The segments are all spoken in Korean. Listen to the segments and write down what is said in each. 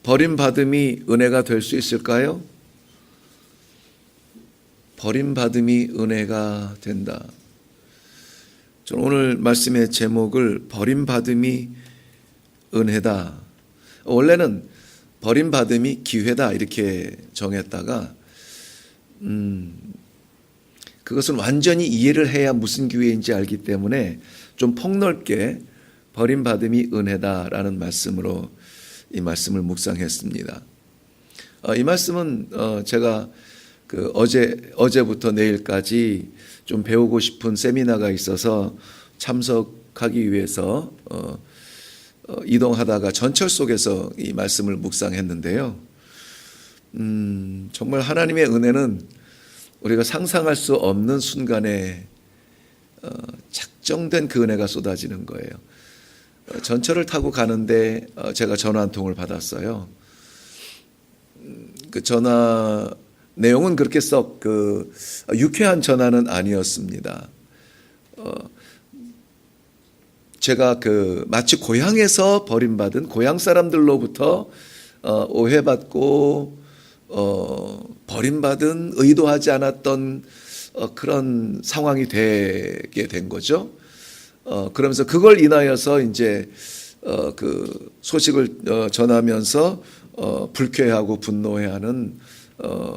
버림받음이 은혜가 될 수 있을까요? 버림받음이 은혜가 된다. 저는 오늘 말씀의 제목을 버림받음이 은혜다. 원래는 버림받음이 기회다 이렇게 정했다가 그것은 완전히 이해를 해야 무슨 기회인지 알기 때문에 좀 폭넓게 버림받음이 은혜다라는 말씀으로 이 말씀을 묵상했습니다. 이 말씀은 제가 어제부터 내일까지 좀 배우고 싶은 세미나가 있어서 참석하기 위해서 이동하다가 전철 속에서 이 말씀을 묵상했는데요. 정말 하나님의 은혜는 우리가 상상할 수 없는 순간에 작정된 그 은혜가 쏟아지는 거예요. 전철을 타고 가는데 제가 전화 한 통을 받았어요. 그 전화 내용은 그렇게 썩 유쾌한 전화는 아니었습니다. 제가 마치 고향에서 버림받은 고향 사람들로부터 오해받고 버림받은 의도하지 않았던 그런 상황이 되게 된 거죠. 그러면서 그걸 인하여서 이제 그 소식을 전하면서 불쾌하고 분노해하는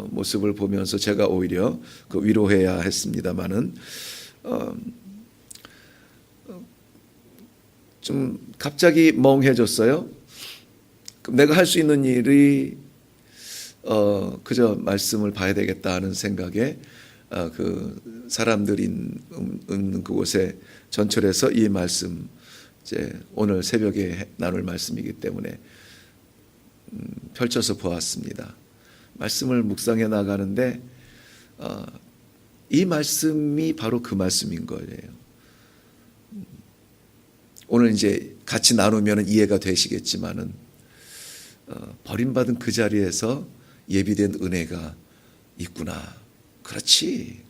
모습을 보면서 제가 오히려 위로해야 했습니다만은 좀 갑자기 멍해졌어요. 내가 할 수 있는 일이 그저 말씀을 봐야 되겠다 하는 생각에 그 사람들이 있는 그곳에 전철에서 이 말씀 이제 오늘 새벽에 나눌 말씀이기 때문에 펼쳐서 보았습니다. 말씀을 묵상해 나가는데 이 말씀이 바로 그 말씀인 거예요. 오늘 이제 같이 나누면 이해가 되시겠지만은 버림받은 그 자리에서 예비된 은혜가 있구나. 그렇지.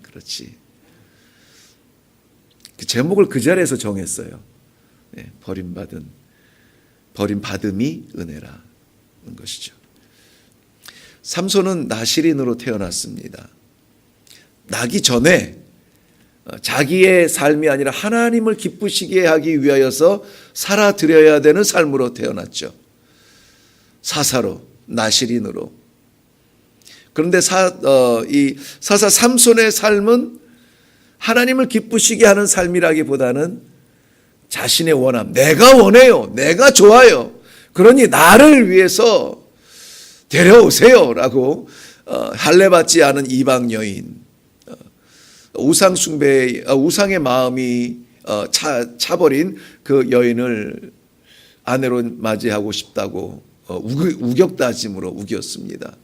그 제목을 그 자리에서 정했어요. 네, 버림받음이 은혜라는 것이죠. 삼손은 나실인으로 태어났습니다. 나기 전에 자기의 삶이 아니라 하나님을 기쁘시게 하기 위하여서 살아드려야 되는 삶으로 태어났죠. 사사로, 나실인으로. 그런데 이 사사 삼손의 삶은 하나님을 기쁘시게 하는 삶이라기보다는 자신의 원함, 내가 원해요, 내가 좋아요, 그러니 나를 위해서 데려오세요 라고 할례받지 않은 이방 여인, 우상의 마음이 차버린 그 여인을 아내로 맞이하고 싶다고 우격다짐으로 우겼습니다.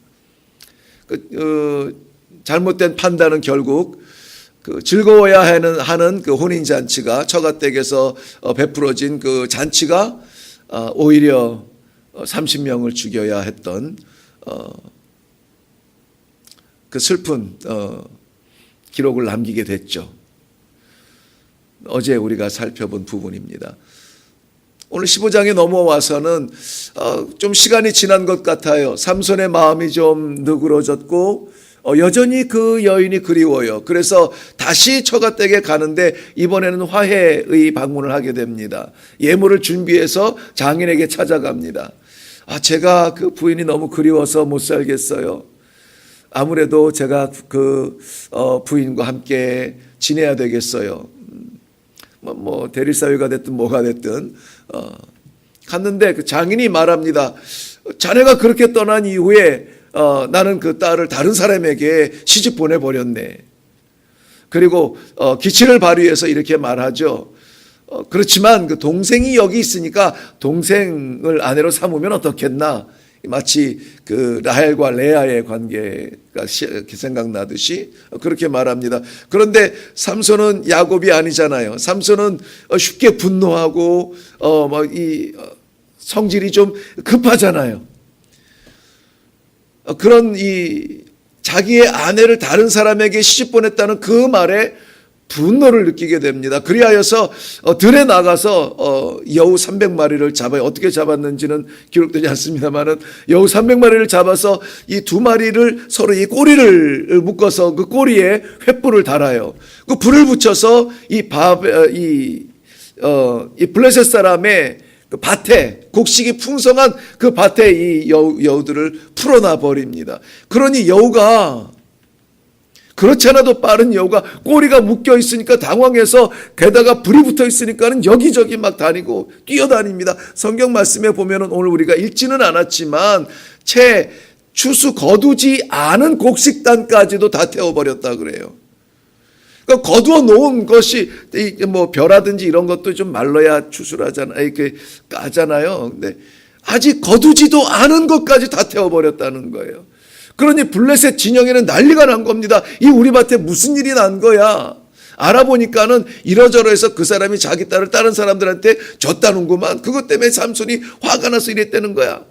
잘못된 판단은 결국 즐거워야 하는 그 혼인잔치가 처가댁에서 베풀어진 그 잔치가 오히려 30명을 죽여야 했던 그 슬픈 기록을 남기게 됐죠. 어제 우리가 살펴본 부분입니다. 오늘 15장에 넘어와서는 좀 시간이 지난 것 같아요. 삼손의 마음이 좀 느그러졌고 여전히 그 여인이 그리워요. 그래서 다시 처가댁에 가는데 이번에는 화해의 방문을 하게 됩니다. 예물을 준비해서 장인에게 찾아갑니다. 제가 그 부인이 너무 그리워서 못 살겠어요. 아무래도 제가 그 부인과 함께 지내야 되겠어요. 뭐 대리사위가 됐든 뭐가 됐든 갔는데 그 장인이 말합니다. 자네가 그렇게 떠난 이후에 나는 그 딸을 다른 사람에게 시집 보내버렸네. 그리고 기치를 발휘해서 이렇게 말하죠. 그렇지만 그 동생이 여기 있으니까 동생을 아내로 삼으면 어떻겠나. 마치 그 라헬과 레아의 관계가 생각나듯이 그렇게 말합니다. 그런데 삼손은 야곱이 아니잖아요. 삼손은 쉽게 분노하고 이 성질이 좀 급하잖아요. 그런 이 자기의 아내를 다른 사람에게 시집 보냈다는 그 말에 분노를 느끼게 됩니다. 그리하여서 들에 나가서 여우 300마리를 잡아요. 어떻게 잡았는지는 기록되지 않습니다만은 여우 300마리를 잡아서 이 두 마리를 서로 이 꼬리를 묶어서 그 꼬리에 횃불을 달아요. 그 불을 붙여서 이 블레셋 사람의 그 밭에, 곡식이 풍성한 그 밭에 이 여우들을 풀어놔 버립니다. 그러니 여우가, 그렇지 않아도 빠른 여우가 꼬리가 묶여 있으니까 당황해서, 게다가 불이 붙어 있으니까는 여기저기 막 다니고 뛰어다닙니다. 성경 말씀에 보면은 오늘 우리가 읽지는 않았지만 채 추수 거두지 않은 곡식단까지도 다 태워버렸다 그래요. 그러니까 거두어 놓은 것이 뭐 벼라든지 이런 것도 좀 말라야 추수를 하잖아요. 이렇게 까잖아요. 근데 아직 거두지도 않은 것까지 다 태워버렸다는 거예요. 그러니 블레셋 진영에는 난리가 난 겁니다. 이 우리 밭에 무슨 일이 난 거야? 알아보니까는 이러저러해서 그 사람이 자기 딸을 다른 사람들한테 줬다는구만. 그것 때문에 삼손이 화가 나서 이랬다는 거야.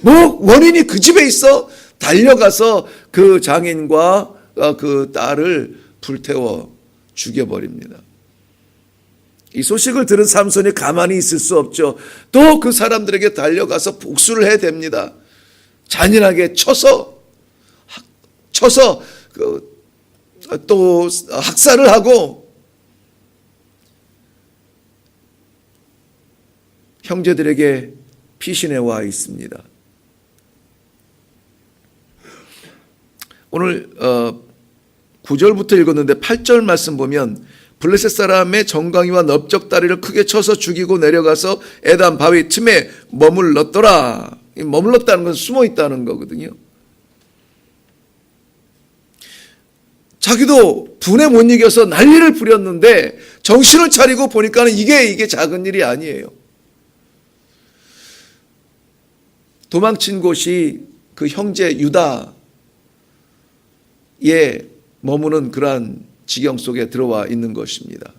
뭐 원인이 그 집에 있어? 달려가서 그 장인과 그 딸을 불태워 죽여버립니다. 이 소식을 들은 삼손이 가만히 있을 수 없죠. 또 그 사람들에게 달려가서 복수를 해야 됩니다. 잔인하게 쳐서 또 학살을 하고 형제들에게 피신해 와 있습니다. 오늘 9절부터 읽었는데 8절 말씀 보면 블레셋 사람의 정강이와 넓적다리를 크게 쳐서 죽이고 내려가서 에단 바위 틈에 머물렀더라. 머물렀다는 것은 숨어 있다는 거거든요. 자기도 분에 못 이겨서 난리를 부렸는데 정신을 차리고 보니까는 이게 작은 일이 아니에요. 도망친 곳이 그 형제 유다의 머무는 그러한 지경 속에 들어와 있는 것입니다.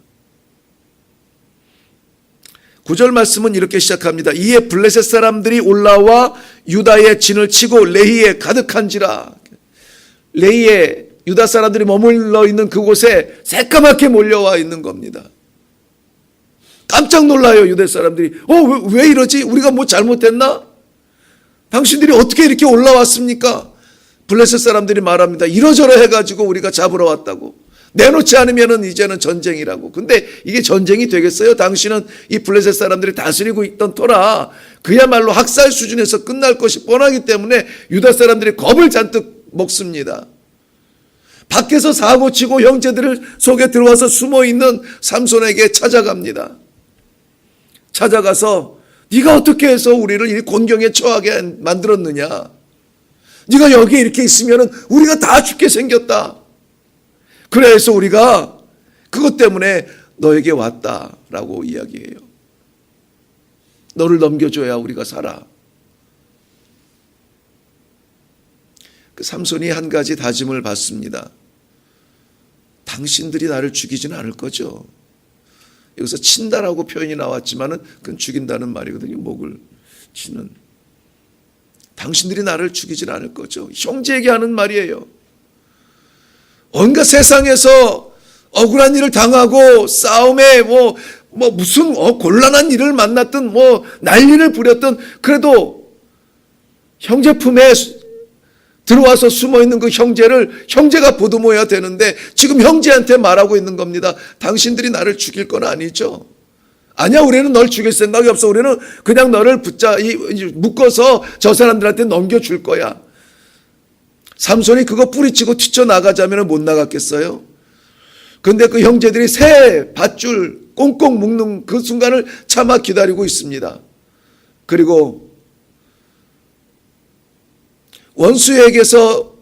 9절 말씀은 이렇게 시작합니다. 이에 블레셋 사람들이 올라와 유다의 진을 치고 레히에 가득한지라. 레히에 유다 사람들이 머물러 있는 그곳에 새까맣게 몰려와 있는 겁니다. 깜짝 놀라요. 유다 사람들이. 왜 이러지? 우리가 뭐 잘못했나? 당신들이 어떻게 이렇게 올라왔습니까? 블레셋 사람들이 말합니다. 이러저러 해가지고 우리가 잡으러 왔다고. 내놓지 않으면 이제는 전쟁이라고. 근데 이게 전쟁이 되겠어요? 당신은 이 블레셋 사람들이 다스리고 있던 터라 그야말로 학살 수준에서 끝날 것이 뻔하기 때문에 유다 사람들이 겁을 잔뜩 먹습니다. 밖에서 사고치고 형제들 속에 들어와서 숨어있는 삼손에게 찾아갑니다. 찾아가서 네가 어떻게 해서 우리를 이 곤경에 처하게 만들었느냐? 네가 여기 이렇게 있으면 우리가 다 죽게 생겼다. 그래서 우리가 그것 때문에 너에게 왔다라고 이야기해요. 너를 넘겨줘야 우리가 살아. 그 삼손이 한 가지 다짐을 받습니다. 당신들이 나를 죽이지는 않을 거죠. 여기서 친다라고 표현이 나왔지만은 그건 죽인다는 말이거든요. 목을 치는. 당신들이 나를 죽이지는 않을 거죠. 형제에게 하는 말이에요. 온갖 세상에서 억울한 일을 당하고 싸움에 무슨 곤란한 일을 만났든 난리를 부렸든 그래도 형제 품에 들어와서 숨어있는 그 형제가 보듬어야 되는데 지금 형제한테 말하고 있는 겁니다. 당신들이 나를 죽일 건 아니죠. 아니야, 우리는 널 죽일 생각이 없어. 우리는 그냥 너를 묶어서 저 사람들한테 넘겨줄 거야. 삼손이 그거 뿌리치고 튀쳐나가자면 못 나갔겠어요? 근데 그 형제들이 새 밧줄 꽁꽁 묶는 그 순간을 참아 기다리고 있습니다. 그리고 원수에게서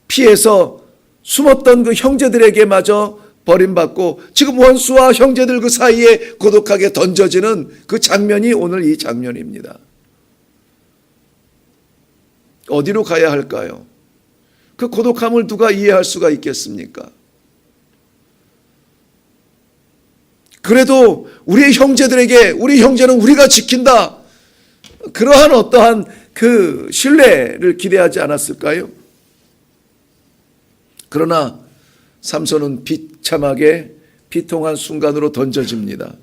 피해서 숨었던 그 형제들에게마저 버림받고 지금 원수와 형제들 그 사이에 고독하게 던져지는 그 장면이 오늘 이 장면입니다. 어디로 가야 할까요? 그 고독함을 누가 이해할 수가 있겠습니까? 그래도 우리의 형제들에게 우리 형제는 우리가 지킨다. 그러한 어떠한 그 신뢰를 기대하지 않았을까요? 그러나 삼손은 비참하게 비통한 순간으로 던져집니다.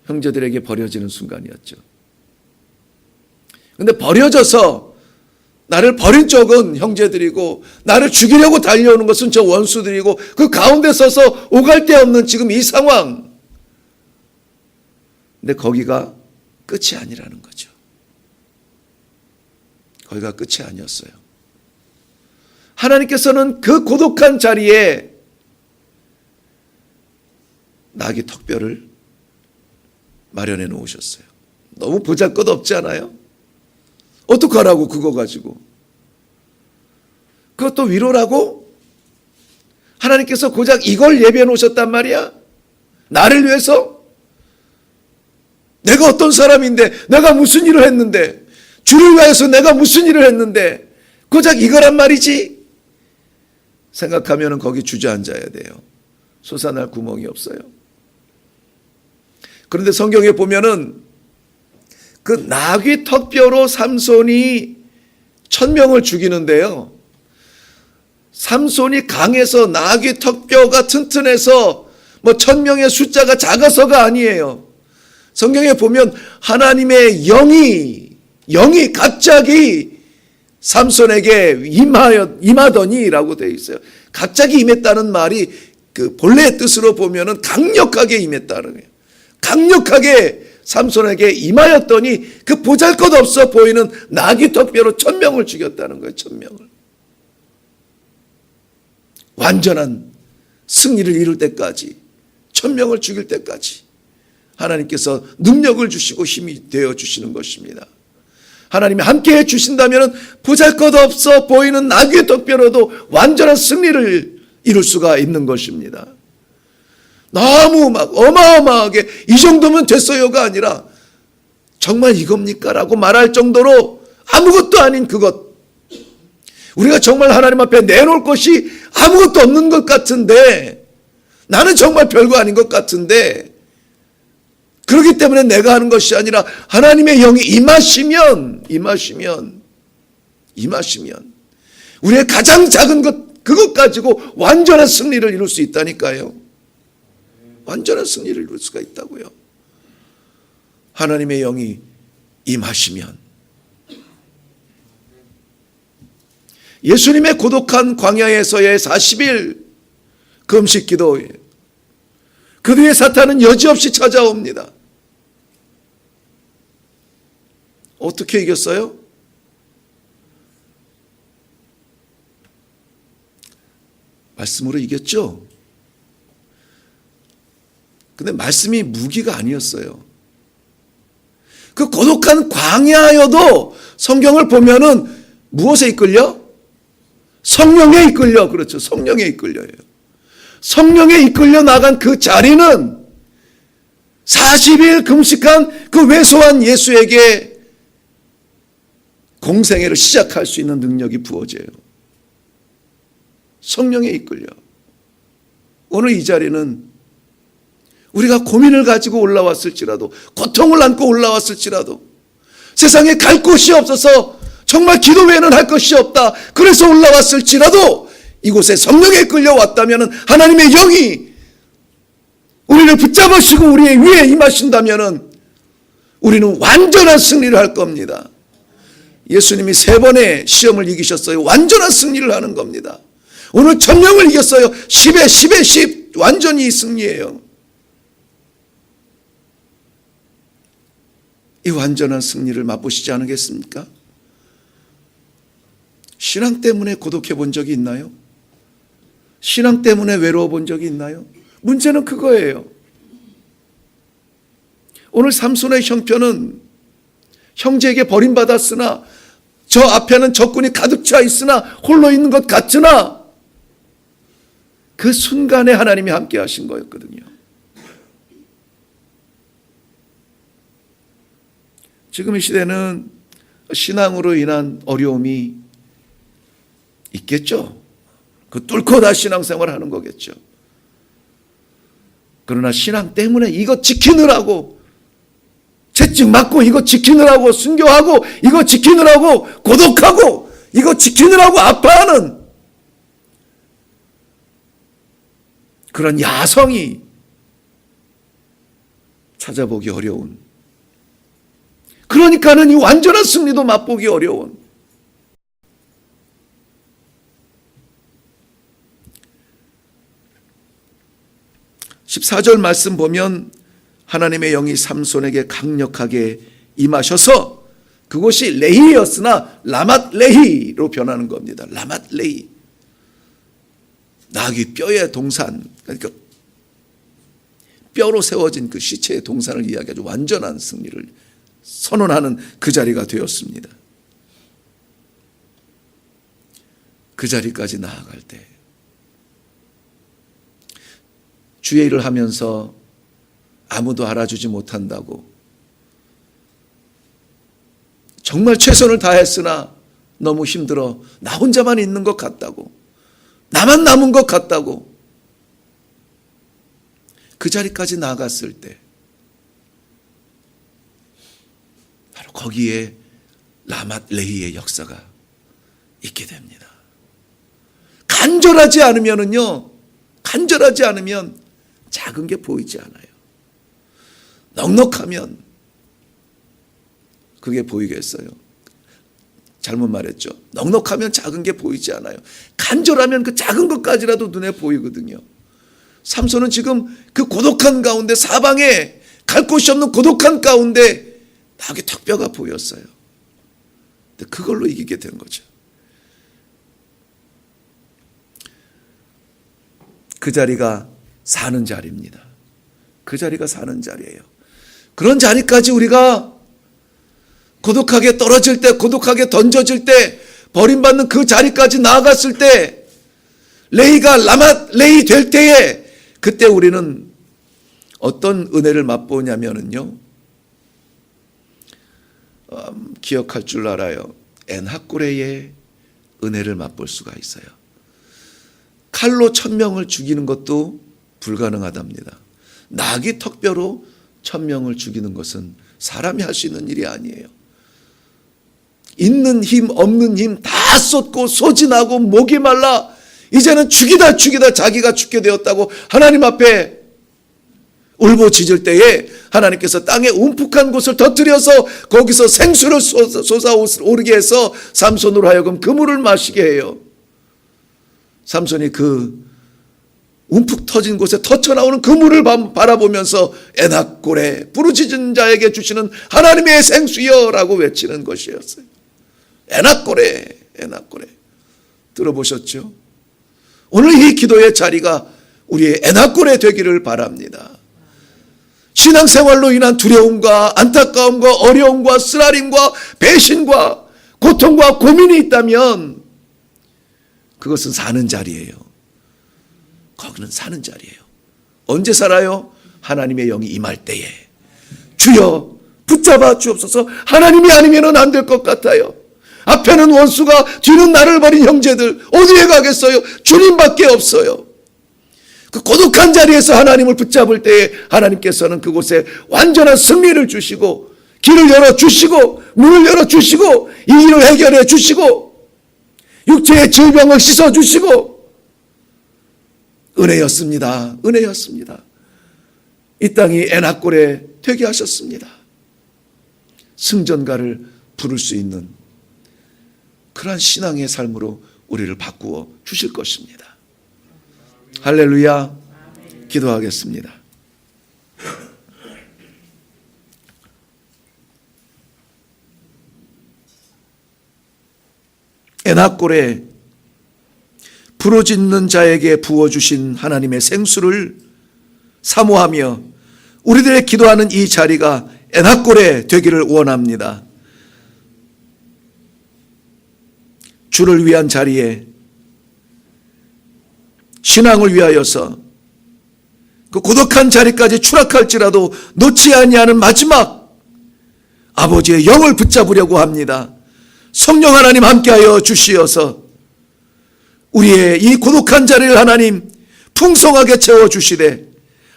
형제들에게 버려지는 순간이었죠. 근데 버려져서 나를 버린 쪽은 형제들이고 나를 죽이려고 달려오는 것은 저 원수들이고 그 가운데 서서 오갈 데 없는 지금 이 상황. 근데 거기가 끝이 아니라는 거죠. 거기가 끝이 아니었어요. 하나님께서는 그 고독한 자리에 나귀 턱뼈를 마련해 놓으셨어요. 너무 보잘것없지 않아요? 어떡하라고 그거 가지고. 그것도 위로라고? 하나님께서 고작 이걸 예비해 놓으셨단 말이야? 나를 위해서? 내가 어떤 사람인데, 내가 무슨 일을 했는데, 주를 위해서 내가 무슨 일을 했는데 고작 이거란 말이지? 생각하면 거기 주저앉아야 돼요. 솟아날 구멍이 없어요. 그런데 성경에 보면은 그 나귀 턱뼈로 삼손이 1000명을 죽이는데요. 삼손이 강해서 나귀 턱뼈가 튼튼해서 뭐 1000명의 숫자가 작아서가 아니에요. 성경에 보면 하나님의 영이 갑자기 삼손에게 임하더니라고 되어 있어요. 갑자기 임했다는 말이 그 본래의 뜻으로 보면은 강력하게 임했다는 거예요. 강력하게 삼손에게 임하였더니 그 보잘것없어 보이는 나귀 턱뼈로 1000명을 죽였다는 거예요. 1000명을. 완전한 승리를 이룰 때까지 1000명을 죽일 때까지 하나님께서 능력을 주시고 힘이 되어 주시는 것입니다. 하나님이 함께해 주신다면 보잘것없어 보이는 나귀의 턱뼈로도 완전한 승리를 이룰 수가 있는 것입니다. 너무 막 어마어마하게 이 정도면 됐어요가 아니라 정말 이겁니까? 라고 말할 정도로 아무것도 아닌 그것. 우리가 정말 하나님 앞에 내놓을 것이 아무것도 없는 것 같은데, 나는 정말 별거 아닌 것 같은데, 그렇기 때문에 내가 하는 것이 아니라 하나님의 영이 임하시면 우리의 가장 작은 것, 그것 가지고 완전한 승리를 이룰 수 있다니까요. 완전한 승리를 이룰 수가 있다고요. 하나님의 영이 임하시면. 예수님의 고독한 광야에서의 40일 금식 기도, 그 뒤에 사탄은 여지없이 찾아옵니다. 어떻게 이겼어요? 말씀으로 이겼죠? 근데 말씀이 무기가 아니었어요. 그 고독한 광야여도 성경을 보면은 무엇에 이끌려? 성령에 이끌려. 그렇죠. 성령에 이끌려요. 성령에 이끌려 나간 그 자리는 40일 금식한 그 왜소한 예수에게 공생애를 시작할 수 있는 능력이 부어져요. 성령에 이끌려. 오늘 이 자리는 우리가 고민을 가지고 올라왔을지라도, 고통을 안고 올라왔을지라도, 세상에 갈 곳이 없어서 정말 기도 외에는 할 것이 없다, 그래서 올라왔을지라도 이곳에 성령에 끌려왔다면 하나님의 영이 우리를 붙잡으시고 우리의 위에 임하신다면 우리는 완전한 승리를 할 겁니다. 예수님이 3번의 시험을 이기셨어요. 완전한 승리를 하는 겁니다. 오늘 1000명을 이겼어요. 10에 10에 10 완전히 승리예요. 이 완전한 승리를 맛보시지 않으겠습니까? 신앙 때문에 고독해 본 적이 있나요? 신앙 때문에 외로워 본 적이 있나요? 문제는 그거예요. 오늘 삼손의 형편은 형제에게 버림받았으나 저 앞에는 적군이 가득 차 있으나 홀로 있는 것 같으나 그 순간에 하나님이 함께 하신 거였거든요. 지금 이 시대는 신앙으로 인한 어려움이 있겠죠. 그 뚫고 다 신앙생활을 하는 거겠죠. 그러나 신앙 때문에 이거 지키느라고 채찍 맞고 이거 지키느라고 순교하고 이거 지키느라고 고독하고 이거 지키느라고 아파하는 그런 야성이 찾아보기 어려운, 그러니까는 이 완전한 승리도 맛보기 어려운, 14절 말씀 보면 하나님의 영이 삼손에게 강력하게 임하셔서 그곳이 레히였으나 라맛 레히로 변하는 겁니다. 라맛 레히. 나귀 뼈의 동산, 그러니까 뼈로 세워진 그 시체의 동산을 이야기하죠. 완전한 승리를 선언하는 그 자리가 되었습니다. 그 자리까지 나아갈 때 주의 일을 하면서 아무도 알아주지 못한다고, 정말 최선을 다했으나 너무 힘들어 나 혼자만 있는 것 같다고, 나만 남은 것 같다고, 그 자리까지 나아갔을 때 바로 거기에 라맛 레히의 역사가 있게 됩니다. 간절하지 않으면은요, 간절하지 않으면 작은 게 보이지 않아요. 넉넉하면 그게 보이겠어요? 잘못 말했죠. 넉넉하면 작은 게 보이지 않아요. 간절하면 그 작은 것까지라도 눈에 보이거든요. 삼손은 지금 그 고독한 가운데, 사방에 갈 곳이 없는 고독한 가운데 나에게 턱뼈가 보였어요. 근데 그걸로 이기게 된 거죠. 그 자리가 사는 자리입니다. 그 자리가 사는 자리예요. 그런 자리까지 우리가 고독하게 떨어질 때, 고독하게 던져질 때, 버림받는 그 자리까지 나아갔을 때, 레히가 라맛 레히 될 때에, 그때 우리는 어떤 은혜를 맛보냐면요, 기억할 줄 알아요. 엔하꾸레의 은혜를 맛볼 수가 있어요. 칼로 1000명을 죽이는 것도 불가능하답니다. 나귀 턱뼈로 1000명을 죽이는 것은 사람이 할 수 있는 일이 아니에요. 있는 힘 없는 힘 다 쏟고 소진하고 목이 말라 이제는 죽이다 자기가 죽게 되었다고 하나님 앞에 울부짖을 때에 하나님께서 땅에 움푹한 곳을 터뜨려서 거기서 생수를 솟아오르게 해서 삼손으로 하여금 그 물을 마시게 해요. 삼손이 그 움푹 터진 곳에 터쳐나오는 그 물을 바라보면서 에낙골에 부르짖은 자에게 주시는 하나님의 생수여 라고 외치는 것이었어요. 에낙골에, 에낙골에. 들어보셨죠? 오늘 이 기도의 자리가 우리의 에낙골에 되기를 바랍니다. 신앙생활로 인한 두려움과 안타까움과 어려움과 쓰라림과 배신과 고통과 고민이 있다면 그것은 사는 자리예요. 거기는 사는 자리예요. 언제 살아요? 하나님의 영이 임할 때에. 주여 붙잡아 주옵소서. 하나님이 아니면 안 될 것 같아요. 앞에는 원수가, 뒤는 나를 버린 형제들, 어디에 가겠어요? 주님밖에 없어요. 그 고독한 자리에서 하나님을 붙잡을 때에 하나님께서는 그곳에 완전한 승리를 주시고, 길을 열어주시고, 문을 열어주시고, 이 일을 해결해 주시고, 육체의 질병을 씻어주시고, 은혜였습니다. 은혜였습니다. 이 땅이 에낙골에 되게 하셨습니다. 승전가를 부를 수 있는 그러한 신앙의 삶으로 우리를 바꾸어 주실 것입니다. 할렐루야. 기도하겠습니다. 에낙골에 부르짖는 자에게 부어주신 하나님의 생수를 사모하며 우리들의 기도하는 이 자리가 에낙골에 되기를 원합니다. 주를 위한 자리에 신앙을 위하여서 그 고독한 자리까지 추락할지라도 놓지 아니하는 마지막 아버지의 영을 붙잡으려고 합니다. 성령 하나님 함께하여 주시어서 우리의 이 고독한 자리를 하나님 풍성하게 채워주시되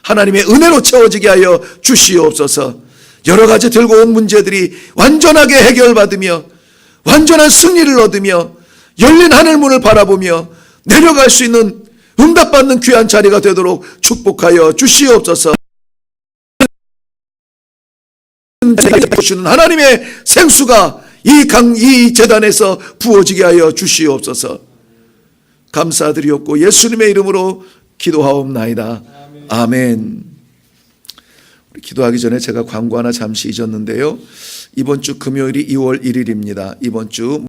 하나님의 은혜로 채워지게 하여 주시옵소서. 여러 가지 들고 온 문제들이 완전하게 해결받으며 완전한 승리를 얻으며 열린 하늘문을 바라보며 내려갈 수 있는 응답받는 귀한 자리가 되도록 축복하여 주시옵소서. 주시는 하나님의 생수가 이 재단에서 부어지게 하여 주시옵소서. 감사드리옵고 예수님의 이름으로 기도하옵나이다. 아멘. 기도하기 전에 제가 광고 하나 잠시 잊었는데요. 이번 주 금요일이 2월 1일입니다. 이번 주